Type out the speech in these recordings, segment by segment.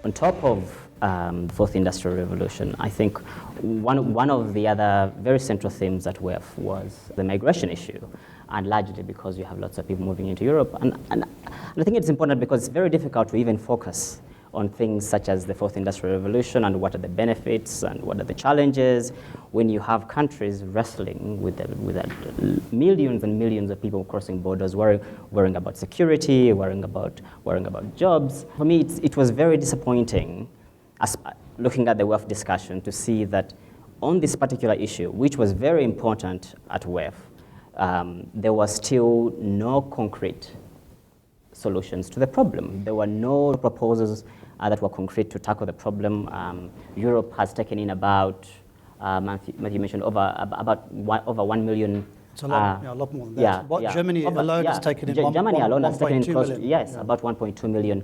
On top of the fourth industrial revolution, I think one of the other very central themes at WEF was the migration issue, and largely because you have lots of people moving into Europe. And I think it's important because it's very difficult to even focus on things such as the fourth industrial revolution and what are the benefits and what are the challenges when you have countries wrestling with millions and millions of people crossing borders, worrying about security, worrying about jobs. For me, it was very disappointing looking at the WEF discussion to see that on this particular issue, which was very important at WEF, there was still no concrete solutions to the problem. There were no proposals that were concrete to tackle the problem. Europe has taken in about, Matthew mentioned, over 1 million. It's a lot, a lot more than that. Germany alone has taken in Germany alone has taken in close to, million. about 1.2 million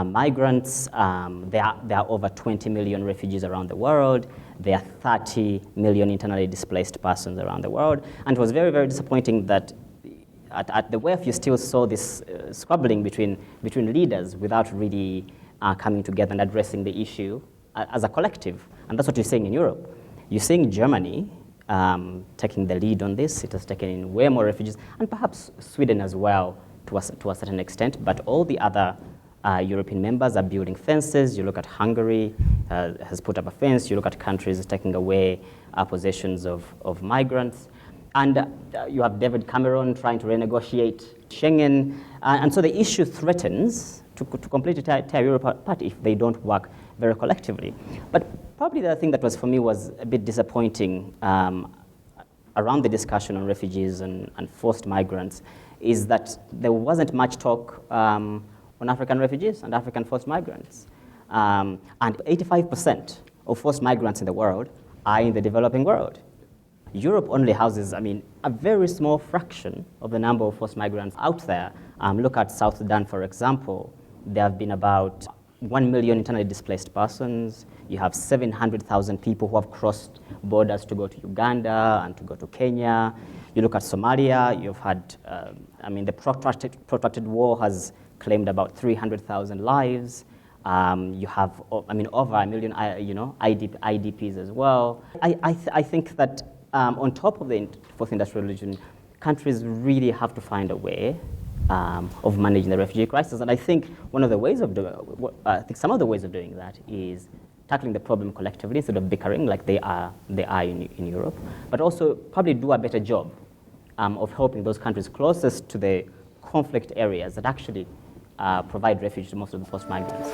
migrants. There are over 20 million refugees around the world. There are 30 million internally displaced persons around the world. And it was very, very disappointing that at the WEF you still saw this squabbling between leaders without really coming together and addressing the issue as a collective. And that's what you're seeing in Europe. You're seeing Germany taking the lead on this. It has taken in way more refugees, and perhaps Sweden as well to a certain extent, but all the other European members are building fences. You look at Hungary, has put up a fence. You look at countries taking away possessions of migrants. And you have David Cameron trying to renegotiate Schengen. And so the issue threatens to completely tear Europe apart if they don't work very collectively. But probably the thing that was, for me, was a bit disappointing around the discussion on refugees and forced migrants is that there wasn't much talk on African refugees and African forced migrants. And 85% of forced migrants in the world are in the developing world. Europe only houses, a very small fraction of the number of forced migrants out there. Look at South Sudan, for example. There have been about 1 million internally displaced persons. You have 700,000 people who have crossed borders to go to Uganda and to go to Kenya. You look at Somalia, you've had, the protracted war has claimed about 300,000 lives. You have, over 1 million, IDPs as well. I think that on top of the fourth industrial revolution, countries really have to find a way of managing the refugee crisis. And I think some of the ways of doing that is tackling the problem collectively instead of bickering like they are in Europe, but also probably do a better job of helping those countries closest to the conflict areas that actually provide refuge to most of the forced migrants.